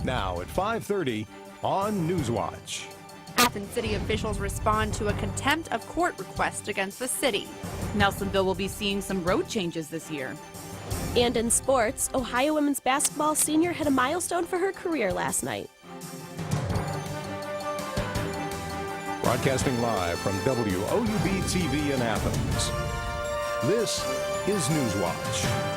Now at 5:30 on Newswatch. Athens city officials respond to a contempt of court request against the city. Nelsonville will be seeing some road changes this year. And in sports, Ohio women's basketball senior hit a milestone for her career last night. Broadcasting live from WOUB TV in Athens. This is Newswatch.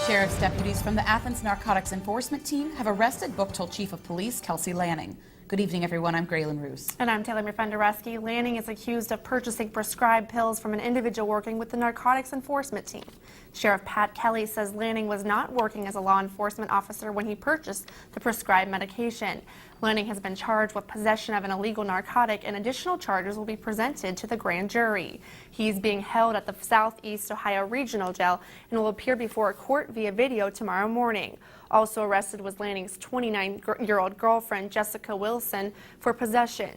Sheriff's deputies from the Athens Narcotics Enforcement Team have arrested Booktell Chief of Police Kelsey Lanning. Good evening, everyone. I'm Graylyn Roose. And I'm Mirfendereski. Lanning is accused of purchasing prescribed pills from an individual working with the Narcotics Enforcement Team. Sheriff Pat Kelly says Lanning was not working as a law enforcement officer when he purchased the prescribed medication. Lanning has been charged with possession of an illegal narcotic, and additional charges will be presented to the grand jury. He's being held at the Southeast Ohio Regional Jail and will appear before a court via video tomorrow morning. Also arrested was Lanning's 29-year-old girlfriend, Jessica Wilson, for possession.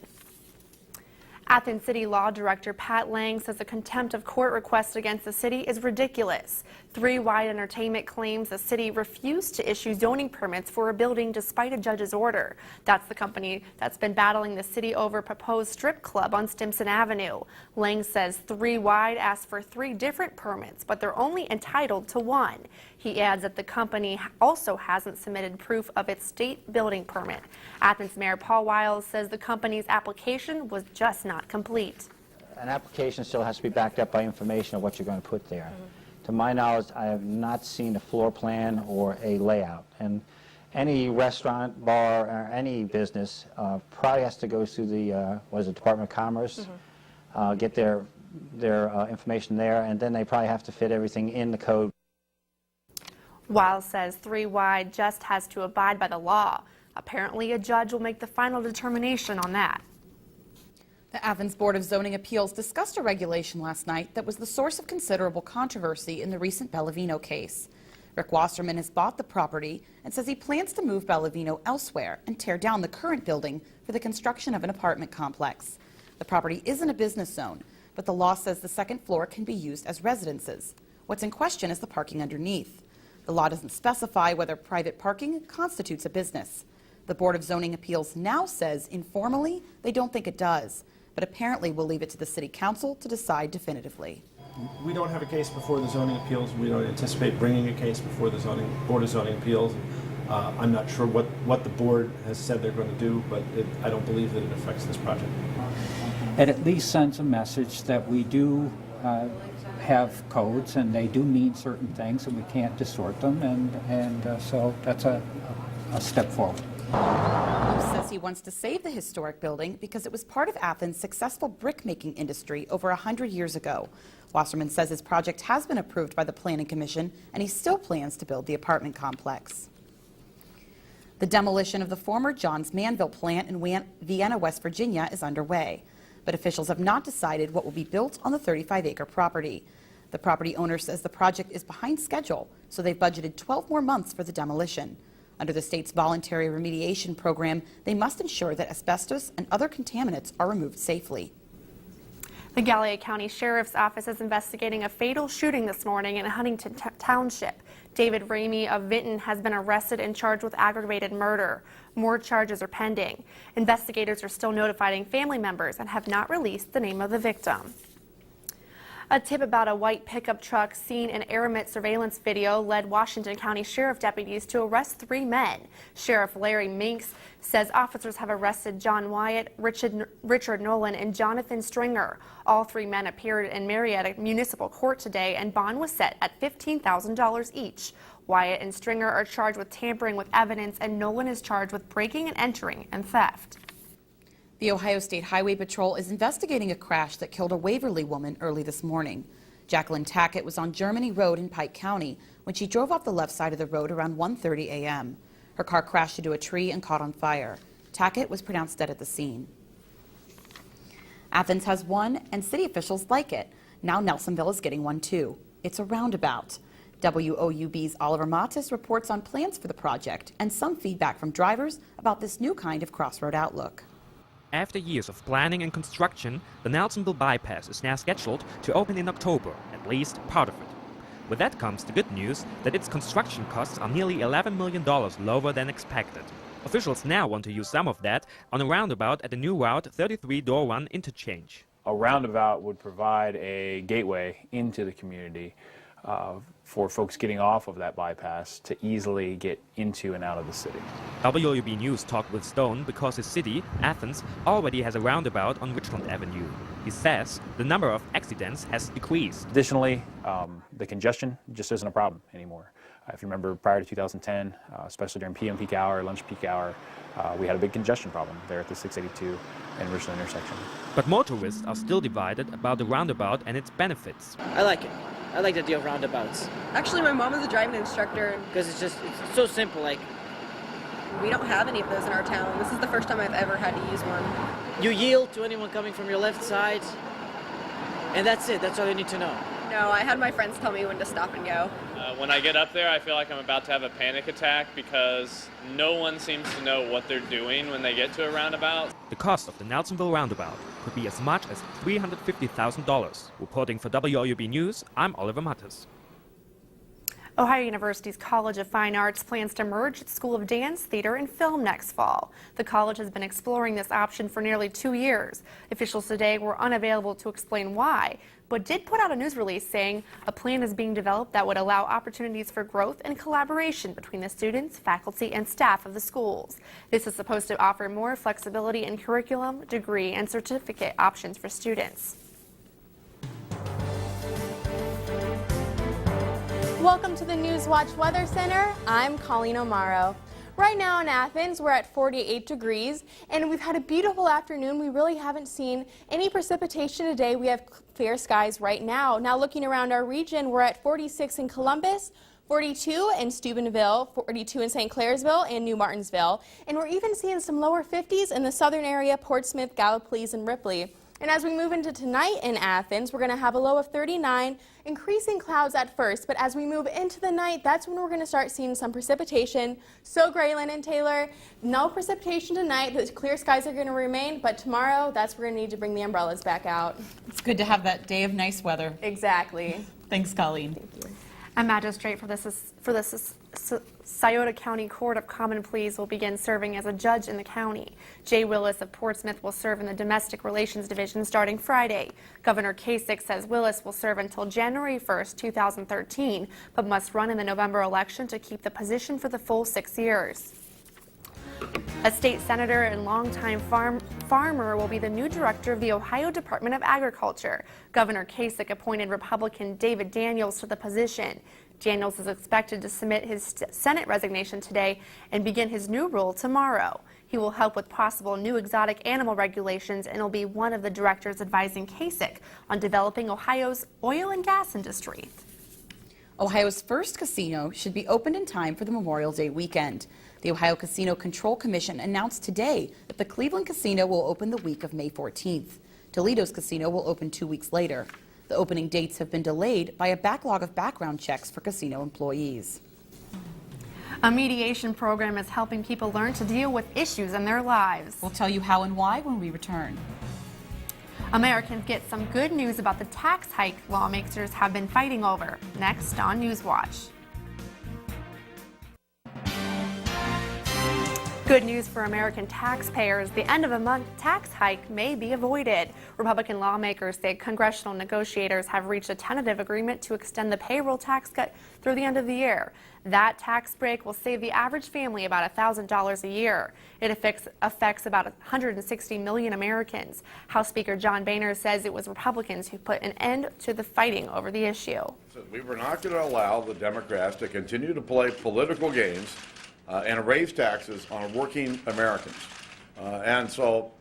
Athens City Law Director Pat Lang says the contempt of court request against the city is ridiculous. 3WOUB Entertainment claims the city refused to issue zoning permits for a building despite a judge's order. That's the company that's been battling the city over proposed strip club on Stimson Avenue. Lang says 3WOUB asked for 3 different permits, but they're only entitled to 1. He adds that the company also hasn't submitted proof of its state building permit. Athens Mayor Paul Wiles says the company's application was just not complete. An application still has to be backed up by information of what you're going to put there. To my knowledge, I have not seen a floor plan or a layout. And any restaurant, bar, or any business probably has to go through the Department of Commerce, get their information there, and then they probably have to fit everything in the code. Wiles says 3WOUB just has to abide by the law. Apparently, a judge will make the final determination on that. The Athens Board of Zoning Appeals discussed a regulation last night that was the source of considerable controversy in the recent Bellavino case. Rick Wasserman has bought the property and says he plans to move Bellavino elsewhere and tear down the current building for the construction of an apartment complex. The property isn't a business zone, but the law says the second floor can be used as residences. What's in question is the parking underneath. The law doesn't specify whether private parking constitutes a business. The Board of Zoning Appeals now says informally they don't think it does, but apparently will leave it to the City Council to decide definitively. We don't have a case before the Zoning Appeals. We don't anticipate bringing a case before the Board of Zoning Appeals. I'm not sure what the board has said they're going to do, but I don't believe that it affects this project. It at least sends a message that we do have codes and they do mean certain things and we can't distort them, and so that's a step forward. Roose says he wants to save the historic building because it was part of Athens' successful brick-making industry over 100 years ago. Wasserman says his project has been approved by the Planning Commission and he still plans to build the apartment complex. The demolition of the former Johns Manville plant in Vienna, West Virginia is underway, but officials have not decided what will be built on the 35-acre property. The property owner says the project is behind schedule, so they've budgeted 12 more months for the demolition. Under the state's voluntary remediation program, they must ensure that asbestos and other contaminants are removed safely. The Gallia County Sheriff's Office is investigating a fatal shooting this morning in Huntington Township. David Ramey of Vinton has been arrested and charged with aggravated murder. More charges are pending. Investigators are still notifying family members and have not released the name of the victim. A tip about a white pickup truck seen in Aramid surveillance video led Washington County Sheriff deputies to arrest 3 men. Sheriff Larry Minks says officers have arrested John Wyatt, Richard Nolan, and Jonathan Stringer. All 3 men appeared in Marietta Municipal Court today, and bond was set at $15,000 each. Wyatt and Stringer are charged with tampering with evidence, and Nolan is charged with breaking and entering and theft. The Ohio State Highway Patrol is investigating a crash that killed a Waverly woman early this morning. Jacqueline Tackett was on Germany Road in Pike County when she drove off the left side of the road around 1:30 a.m. Her car crashed into a tree and caught on fire. Tackett was pronounced dead at the scene. Athens has one, and city officials like it. Now Nelsonville is getting one too. It's a roundabout. WOUB's Oliver Matis reports on plans for the project and some feedback from drivers about this new kind of crossroad outlook. After years of planning and construction, the Nelsonville bypass is now scheduled to open in October, at least part of it. With that comes the good news that its construction costs are nearly $11 million lower than expected. Officials now want to use some of that on a roundabout at the new Route 33 Door 1 interchange. A roundabout would provide a gateway into the community for folks getting off of that bypass to easily get into and out of the city. WOUB News talked with Stone because his city, Athens, already has a roundabout on Richland Avenue. He says the number of accidents has decreased. Additionally, the congestion just isn't a problem anymore. If you remember prior to 2010, especially during PM peak hour, lunch peak hour, we had a big congestion problem there at the 682 and Richland intersection. But motorists are still divided about the roundabout and its benefits. I like it. I like the deal of roundabouts. Actually, my mom is a driving instructor. Because it's so simple. Like, we don't have any of those in our town. This is the first time I've ever had to use one. you yield to anyone coming from your left side, and that's it. That's all you need to know. No, I had my friends tell me when to stop and go. When I get up there, I feel like I'm about to have a panic attack because no one seems to know what they're doing when they get to a roundabout. The cost of the Nelsonville roundabout could be as much as $350,000. Reporting for WOUB News, I'm Oliver Mattes. Ohio University's College of Fine Arts plans to merge its School of Dance, Theater, and Film next fall. The college has been exploring this option for nearly 2 years. Officials today were unavailable to explain why, but did put out a news release saying a plan is being developed that would allow opportunities for growth and collaboration between the students, faculty, and staff of the schools. This is supposed to offer more flexibility in curriculum, degree, and certificate options for students. Welcome to the Newswatch Weather Center. I'm Colleen O'Maro. Right now in Athens, we're at 48 degrees, and we've had a beautiful afternoon. We really haven't seen any precipitation today. We have clear skies right now. Now looking around our region, we're at 46 in Columbus, 42 in Steubenville, 42 in St. Clairsville and New Martinsville, and we're even seeing some lower 50s in the southern area, Portsmouth, Gallipolis, and Ripley. And as we move into tonight in Athens, we're going to have a low of 39, increasing clouds at first, but as we move into the night, that's when we're going to start seeing some precipitation. So Graylyn and Taylor, no precipitation tonight. The clear skies are going to remain, but tomorrow, that's where we're going to need to bring the umbrellas back out. It's good to have that day of nice weather. Exactly. Thanks, Colleen. Thank you. A magistrate for the Scioto County Court of Common Pleas will begin serving as a judge in the county. Jay Willis of Portsmouth will serve in the Domestic Relations Division starting Friday. Governor Kasich says Willis will serve until January 1st, 2013, but must run in the November election to keep the position for the full 6 years. A state senator and longtime farmer will be the new director of the Ohio Department of Agriculture. Governor Kasich appointed Republican David Daniels to the position. Daniels is expected to submit his Senate resignation today and begin his new role tomorrow. He will help with possible new exotic animal regulations and will be one of the directors advising Kasich on developing Ohio's oil and gas industry. Ohio's first casino should be opened in time for the Memorial Day weekend. The Ohio Casino Control Commission announced today that the Cleveland Casino will open the week of May 14th. Toledo's casino will open 2 weeks later. The opening dates have been delayed by a backlog of background checks for casino employees. A mediation program is helping people learn to deal with issues in their lives. We'll tell you how and why when we return. Americans get some good news about the tax hike lawmakers have been fighting over. Next on Newswatch. Good news for American taxpayers. The end of the month tax hike may be avoided. Republican lawmakers say congressional negotiators have reached a tentative agreement to extend the payroll tax cut through the end of the year. That tax break will save the average family about $1,000 a year. It affects about 160 million Americans. House Speaker John Boehner says it was Republicans who put an end to the fighting over the issue. We were not going to allow the Democrats to continue to play political games and raise taxes on working Americans. And so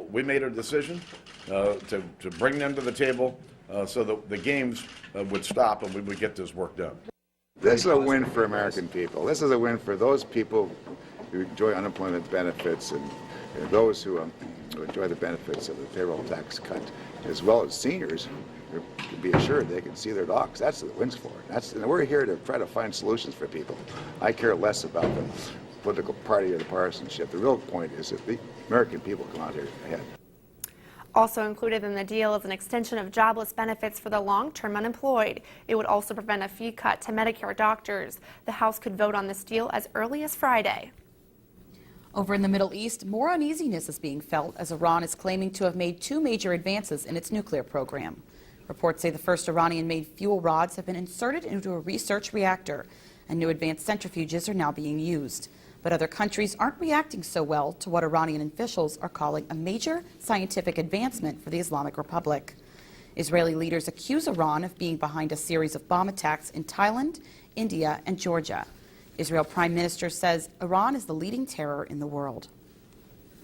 we made a decision to bring them to the table so that the games would stop and we would get this work done. This is a win for American people. This is a win for those people who enjoy unemployment benefits and those who enjoy the benefits of the payroll tax cut, as well as seniors who can be assured they can see their docs. That's what the win's for. And we're here to try to find solutions for people. I care less about the political party or the partisanship. The real point is that the American people come out here ahead. Also included in the deal is an extension of jobless benefits for the long-term unemployed. It would also prevent a fee cut to Medicare doctors. The House could vote on this deal as early as Friday. Over in the Middle East, more uneasiness is being felt as Iran is claiming to have made 2 major advances in its nuclear program. Reports say the first Iranian-made fuel rods have been inserted into a research reactor, and new advanced centrifuges are now being used. But other countries aren't reacting so well to what Iranian officials are calling a major scientific advancement for the Islamic Republic. Israeli leaders accuse Iran of being behind a series of bomb attacks in Thailand, India, and Georgia. Israel Prime Minister says Iran is the leading terror in the world.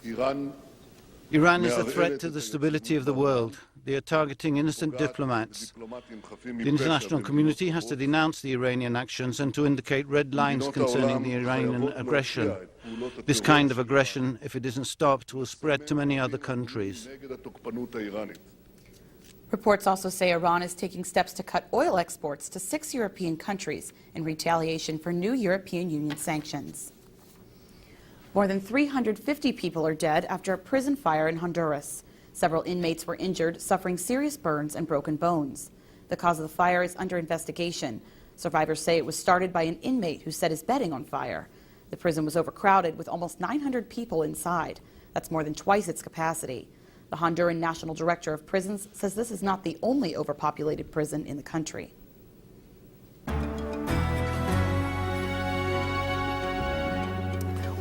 Iran is a threat to the stability of the world. They are targeting innocent diplomats. The international community has to denounce the Iranian actions and to indicate red lines concerning the Iranian aggression. This kind of aggression, if it isn't stopped, will spread to many other countries. Reports also say Iran is taking steps to cut oil exports to 6 European countries in retaliation for new European Union sanctions. More than 350 people are dead after a prison fire in Honduras. Several inmates were injured, suffering serious burns and broken bones. The cause of the fire is under investigation. Survivors say it was started by an inmate who set his bedding on fire. The prison was overcrowded with almost 900 people inside. That's more than twice its capacity. The Honduran National Director of Prisons says this is not the only overpopulated prison in the country.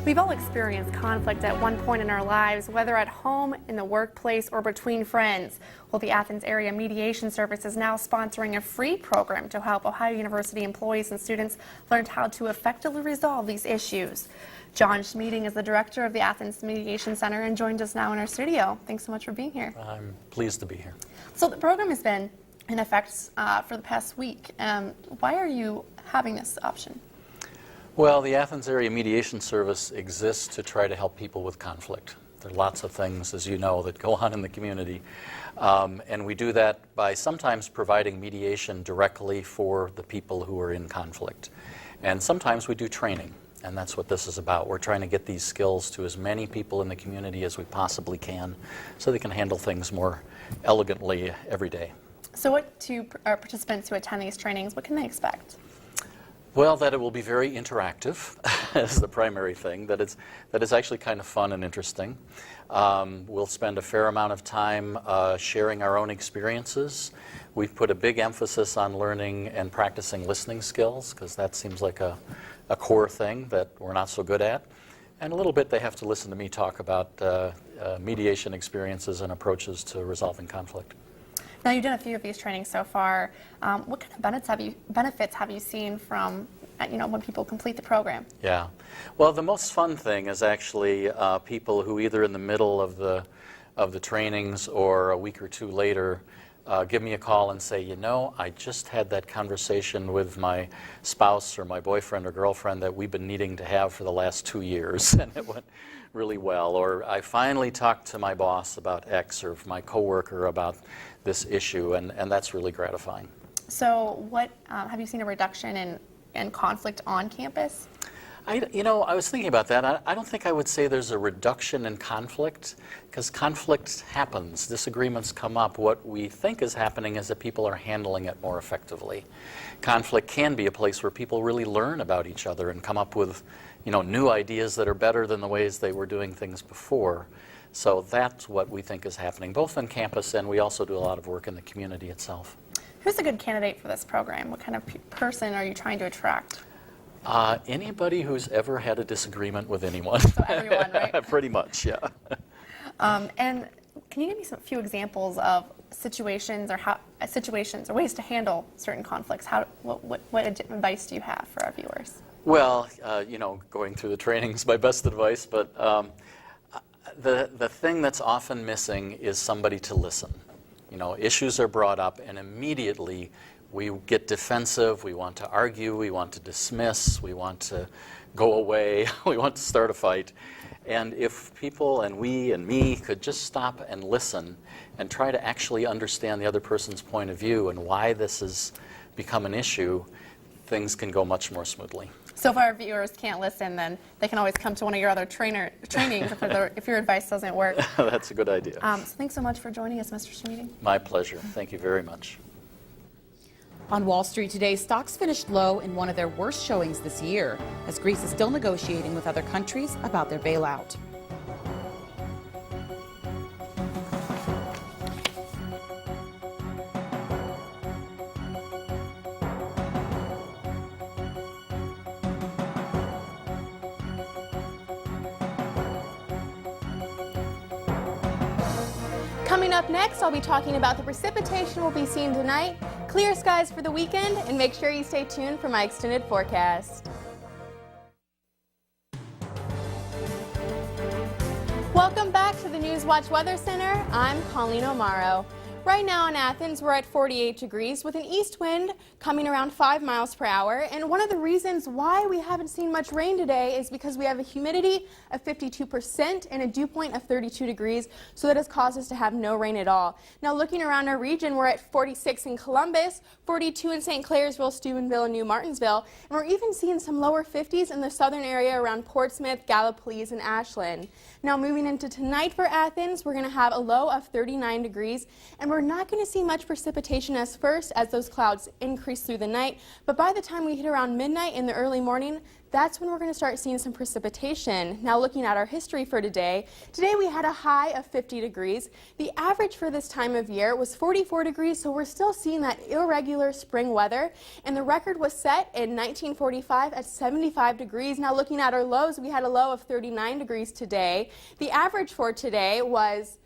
We've all experienced conflict at one point in our lives, whether at home, in the workplace, or between friends. Well, the Athens Area Mediation Service is now sponsoring a free program to help Ohio University employees and students learn how to effectively resolve these issues. John Schmeeding is the director of the Athens Mediation Center and joined us now in our studio. Thanks so much for being here. I'm pleased to be here. So the program has been in effect for the past week. Why are you having this option? Well, the Athens Area Mediation Service exists to try to help people with conflict. There are lots of things, as you know, that go on in the community. And we do that by sometimes providing mediation directly for the people who are in conflict. And sometimes we do training. And that's what this is about. We're trying to get these skills to as many people in the community as we possibly can so they can handle things more elegantly every day. So what to participants who attend these trainings, what can they expect? Well, that it will be very interactive is the primary thing, that it's actually kind of fun and interesting. We'll spend a fair amount of time sharing our own experiences. We've put a big emphasis on learning and practicing listening skills because that seems like a core thing that we're not so good at. And a little bit they have to listen to me talk about mediation experiences and approaches to resolving conflict. Now, you've done a few of these trainings so far. What kind of benefits have you seen from when people complete the program? Yeah. Well, the most fun thing is actually people who either in the middle of the trainings or a week or two later give me a call and say, I just had that conversation with my spouse or my boyfriend or girlfriend that we've been needing to have for the last 2 years, and it went really well. Or I finally talked to my boss about X or my coworker about this issue, and that's really gratifying. So what, have you seen a reduction in conflict on campus? I was thinking about that. I don't think I would say there's a reduction in conflict, because conflict happens. Disagreements come up. What we think is happening is that people are handling it more effectively. Conflict can be a place where people really learn about each other and come up with, new ideas that are better than the ways they were doing things before. So that's what we think is happening, both on campus, and we also do a lot of work in the community itself. Who's a good candidate for this program? What kind of person are you trying to attract? Anybody who's ever had a disagreement with anyone. So everyone, right? Pretty much, yeah. And can you give me few examples of situations or ways to handle certain conflicts? What advice do you have for our viewers? Well, going through the training is my best advice, but the thing that's often missing is somebody to listen. Issues are brought up, and immediately we get defensive, we want to argue, we want to dismiss, we want to go away, we want to start a fight. And if people and we and me could just stop and listen and try to actually understand the other person's point of view and why this has become an issue, things can go much more smoothly. So if our viewers can't listen, then they can always come to one of your other trainings if your advice doesn't work. That's a good idea. So thanks so much for joining us, Mr. Schmeeding. My pleasure. Thank you very much. On Wall Street today, stocks finished low in one of their worst showings this year, as Greece is still negotiating with other countries about their bailout. Coming up next, I'll be talking about the precipitation we'll be seeing tonight, clear skies for the weekend, and make sure you stay tuned for my extended forecast. Welcome back to the Newswatch Weather Center. I'm Colleen O'Maro. Right now in Athens, we're at 48 degrees with an east wind coming around 5 miles per hour. And one of the reasons why we haven't seen much rain today is because we have a humidity of 52% and a dew point of 32 degrees. So that has caused us to have no rain at all. Now looking around our region, we're at 46 in Columbus, 42 in St. Clairsville, Steubenville, and New Martinsville. And we're even seeing some lower 50s in the southern area around Portsmouth, Gallipolis, and Ashland. Now moving into tonight for Athens, we're going to have a low of 39 degrees. And we're not going to see much precipitation as those clouds increase through the night, but by the time we hit around midnight in the early morning, that's when we're going to start seeing some precipitation. Now looking at our history for today we had a high of 50 degrees. The average for this time of year was 44 degrees, so we're still seeing that irregular spring weather, and the record was set in 1945 at 75 degrees. Now looking at our lows, we had a low of 39 degrees today. The average for today was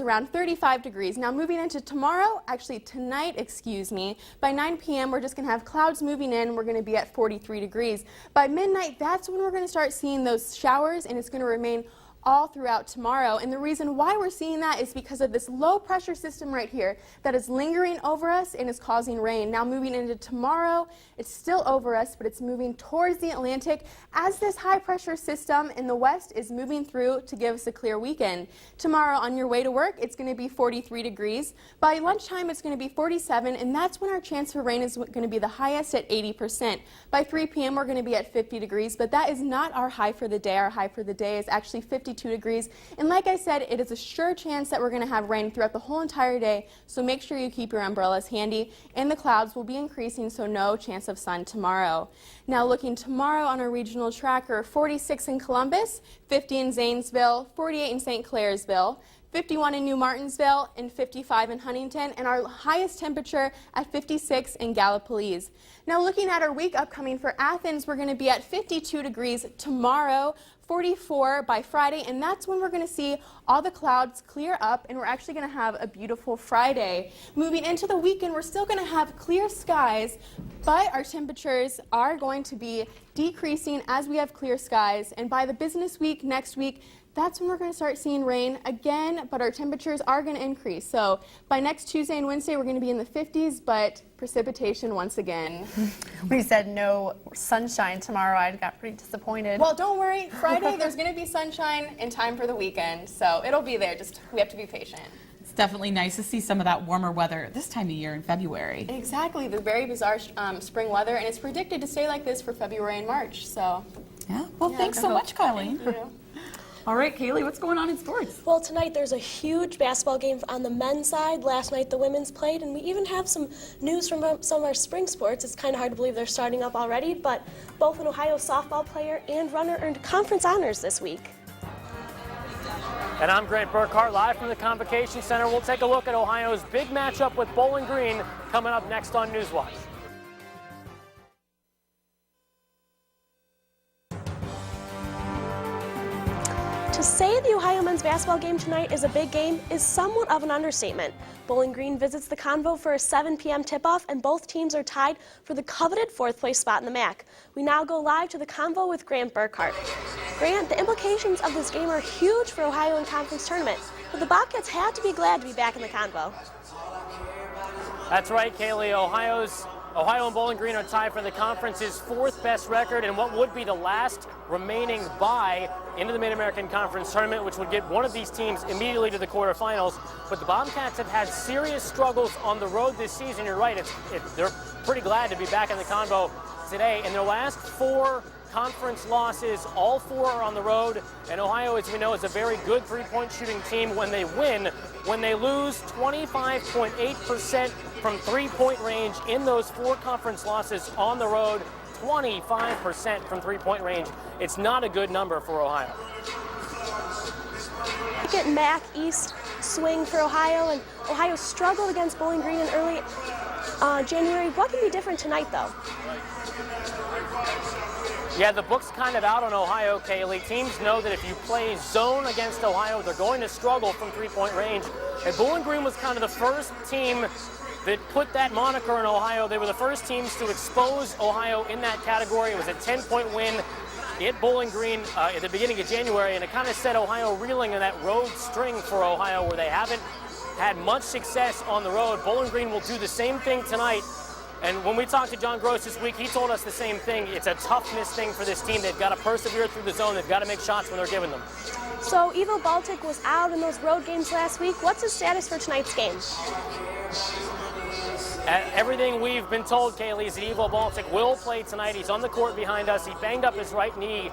around 35 degrees. Now moving into tomorrow, actually tonight, excuse me, by 9 p.m. we're just going to have clouds moving in. We're going to be at 43 degrees. By midnight, that's when we're going to start seeing those showers, and it's going to remain all throughout tomorrow. And the reason why we're seeing that is because of this low pressure system right here that is lingering over us and is causing rain. Now moving into tomorrow, it's still over us, but it's moving towards the Atlantic as this high pressure system in the west is moving through to give us a clear weekend. Tomorrow on your way to work, it's going to be 43 degrees. By lunchtime, it's going to be 47, and that's when our chance for rain is going to be the highest at 80%. By 3 p.m., we're going to be at 50 degrees, but that is not our high for the day. Our high for the day is actually 52 degrees. And like I said, it is a sure chance that we're going to have rain throughout the whole entire day, so make sure you keep your umbrellas handy. And the clouds will be increasing, so no chance of sun tomorrow. Now looking tomorrow on our regional tracker, 46 in Columbus, 50 in Zanesville, 48 in St. Clairsville, 51 in New Martinsville, and 55 in Huntington, and our highest temperature at 56 in Gallipolis. Now looking at our week upcoming for Athens, we're going to be at 52 degrees tomorrow, 44 by Friday, and that's when we're going to see all the clouds clear up, and we're actually going to have a beautiful Friday. Moving into the weekend, we're still going to have clear skies, but our temperatures are going to be decreasing as we have clear skies, and by the business week next week, that's when we're going to start seeing rain again, but our temperatures are going to increase. So by next Tuesday and Wednesday, we're going to be in the 50s, but precipitation once again. We said no sunshine tomorrow. I got pretty disappointed. Well, don't worry. Friday, there's going to be sunshine in time for the weekend, so it'll be there. Just we have to be patient. It's definitely nice to see some of that warmer weather this time of year in February. Exactly, the very bizarre spring weather, and it's predicted to stay like this for February and March. So, well, thanks so much, Colleen. Thank you. All right, Kaylee, what's going on in sports? Well, tonight there's a huge basketball game on the men's side. Last night the women's played, and we even have some news from some of our spring sports. It's kind of hard to believe they're starting up already, but both an Ohio softball player and runner earned conference honors this week. And I'm Grant Burkhart, live from the Convocation Center. We'll take a look at Ohio's big matchup with Bowling Green coming up next on Newswatch. To say the Ohio men's basketball game tonight is a big game is somewhat of an understatement. Bowling Green visits the Convo for a 7 p.m. tip-off, and both teams are tied for the coveted fourth-place spot in the MAC. We now go live to the Convo with Grant Burkhart. Grant, the implications of this game are huge for Ohio in conference tournament, but the Bobcats have to be glad to be back in the Convo. That's right, Kaylee. Ohio and Bowling Green are tied for the conference's fourth best record and what would be the last remaining bye into the Mid-American Conference Tournament, which would get one of these teams immediately to the quarterfinals. But the Bobcats have had serious struggles on the road this season. You're right, they're pretty glad to be back in the Convo today. In their last 4 conference losses, all 4 are on the road, and Ohio, as we know, is a very good three-point shooting team when they win. When they lose, 25.8% from three-point range in those 4 conference losses on the road. 25% from three-point range. It's not a good number for Ohio. Second MAC East swing for Ohio, and Ohio struggled against Bowling Green in early January. What can be different tonight, though? Yeah, the book's kind of out on Ohio, Kaylee. Teams know that if you play zone against Ohio, they're going to struggle from three-point range. And Bowling Green was kind of the first team that put that moniker on Ohio. They were the first teams to expose Ohio in that category. It was a 10-point win at Bowling Green at the beginning of January, and it kind of set Ohio reeling in that road string for Ohio where they haven't had much success on the road. Bowling Green will do the same thing tonight. And when we talked to John Gross this week, he told us the same thing. It's a toughness thing for this team. They've got to persevere through the zone. They've got to make shots when they're given them. So Ivo Baltic was out in those road games last week. What's his status for tonight's game? Everything we've been told, Kaylee, is that Ivo Baltic will play tonight. He's on the court behind us. He banged up his right knee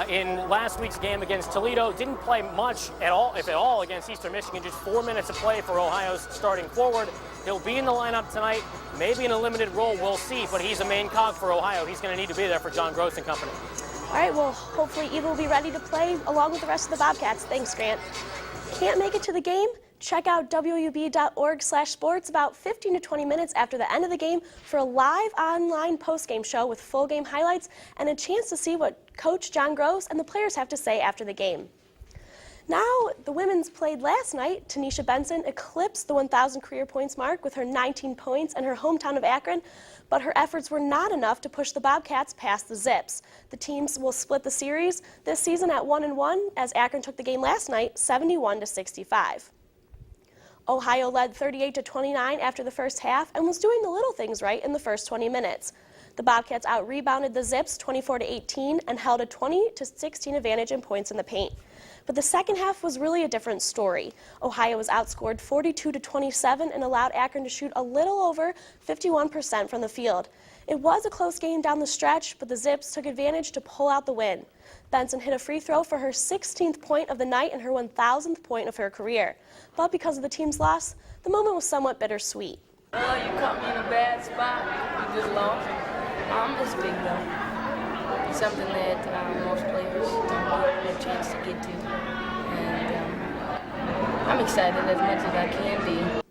in last week's game against Toledo. Didn't play much at all, if at all, against Eastern Michigan. Just 4 minutes of play for Ohio's starting forward. He'll be in the lineup tonight, maybe in a limited role. We'll see, but he's a main cog for Ohio. He's going to need to be there for John Gross and company. All right, well, hopefully Ivo will be ready to play along with the rest of the Bobcats. Thanks, Grant. Can't make it to the game? Check out woub.org/sports about 15 to 20 minutes after the end of the game for a live online postgame show with full game highlights and a chance to see what Coach John Gross and the players have to say after the game. Now, the women's played last night. Tanisha Benson eclipsed the 1,000 career points mark with her 19 points in her hometown of Akron, but her efforts were not enough to push the Bobcats past the Zips. The teams will split the series this season at 1-1 as Akron took the game last night 71-65. Ohio led 38-29 after the first half and was doing the little things right in the first 20 minutes. The Bobcats out-rebounded the Zips 24-18 and held a 20-16 advantage in points in the paint. But the second half was really a different story. Ohio was outscored 42-27 and allowed Akron to shoot a little over 51% from the field. It was a close game down the stretch, but the Zips took advantage to pull out the win. Benson hit a free throw for her 16th point of the night and her 1,000th point of her career. But because of the team's loss, the moment was somewhat bittersweet. You caught me in a bad spot. You just lost. It's big though. It's something that most players don't get a chance to get to. And I'm excited as much as I can be.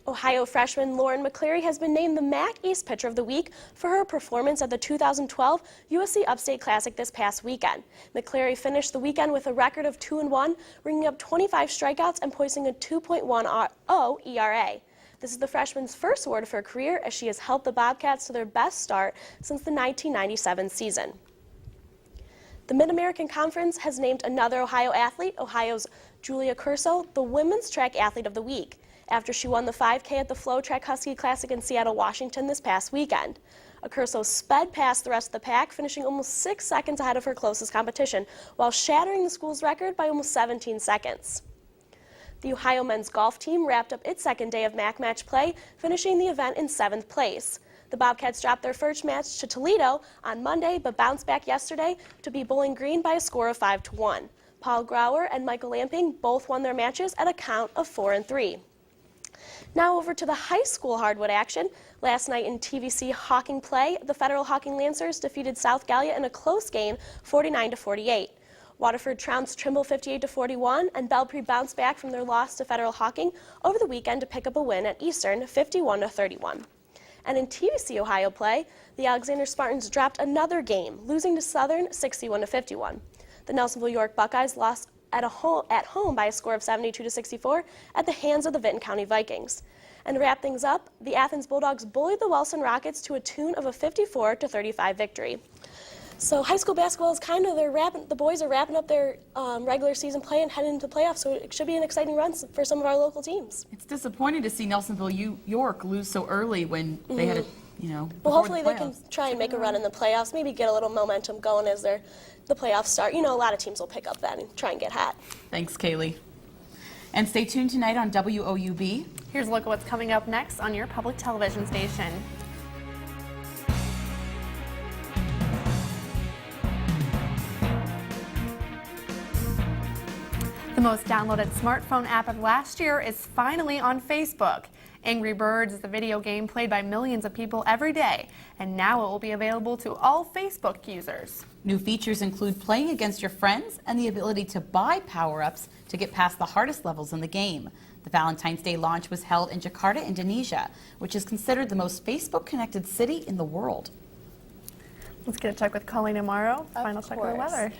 Ohio freshman Lauren McCleary has been named the MAC East Pitcher of the Week for her performance at the 2012 USC Upstate Classic this past weekend. McCleary finished the weekend with a record of 2-1, ringing up 25 strikeouts and posting a 2.10 ERA. This is the freshman's first award of her career as she has helped the Bobcats to their best start since the 1997 season. The Mid-American Conference has named another Ohio athlete, Ohio's Julia Curso, the Women's Track Athlete of the Week, after she won the 5K at the Flow Track Husky Classic in Seattle, Washington this past weekend. Curso sped past the rest of the pack, finishing almost 6 seconds ahead of her closest competition, while shattering the school's record by almost 17 seconds. The Ohio men's golf team wrapped up its second day of MAC match play, finishing the event in 7th place. The Bobcats dropped their first match to Toledo on Monday, but bounced back yesterday to beat Bowling Green by a score of 5-1. Paul Grauer and Michael Lamping both won their matches at a count of 4-3. Now over to the high school hardwood action. Last night in TVC Hawking play, the Federal Hawking Lancers defeated South Gallia in a close game, 49-48. Waterford trounced Trimble 58-41, and Belpre bounced back from their loss to Federal Hawking over the weekend to pick up a win at Eastern, 51-31. And in TVC Ohio play, the Alexander Spartans dropped another game, losing to Southern 61-51. The Nelsonville York Buckeyes lost at home by a score of 72-64 at the hands of the Vinton County Vikings. And to wrap things up, the Athens Bulldogs bullied the Wilson Rockets to a tune of a 54-35 victory. So high school basketball is kind of, the boys are wrapping up their regular season play and heading into the playoffs, so it should be an exciting run for some of our local teams. It's disappointing to see Nelsonville York lose so early when they had a, Well, hopefully they can try and make a run in the playoffs, maybe get a little momentum going as the playoffs start. A lot of teams will pick up then and try and get hot. Thanks, Kaylee. And stay tuned tonight on WOUB. Here's a look at what's coming up next on your public television station. The most downloaded smartphone app of last year is finally on Facebook. Angry Birds is a video game played by millions of people every day, and now it will be available to all Facebook users. New features include playing against your friends and the ability to buy power-ups to get past the hardest levels in the game. The Valentine's Day launch was held in Jakarta, Indonesia, which is considered the most Facebook-connected city in the world. Let's get a check with Colleen tomorrow. Final check of the weather.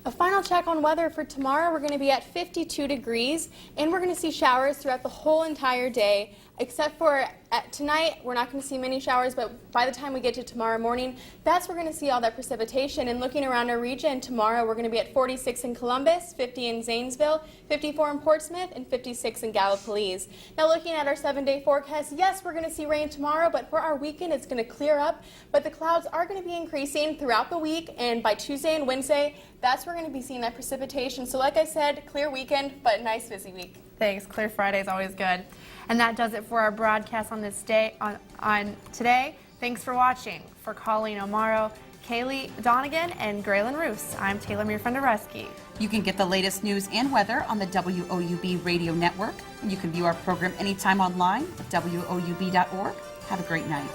A final check on weather for tomorrow. We're going to be at 52 degrees, and we're going to see showers throughout the whole entire day, except for tonight. We're not going to see many showers, but by the time we get to tomorrow morning, that's where we're going to see all that precipitation. And looking around our region, tomorrow we're going to be at 46 in Columbus, 50 in Zanesville, 54 in Portsmouth, and 56 in Gallipolis. Now looking at our 7-day forecast, yes, we're going to see rain tomorrow, but for our weekend it's going to clear up, but the clouds are going to be increasing throughout the week, and by Tuesday and Wednesday, that's where we're going to be seeing that precipitation. So like I said, clear weekend, but nice busy week. Thanks. Clear Friday is always good. And that does it for our broadcast on this day on today. Thanks for watching. For Colleen O'Mara, Kaylee Donegan, and Graylyn Roose, I'm Taylor Mirfendereski. You can get the latest news and weather on the WOUB radio network, and you can view our program anytime online at WOUB.org. Have a great night.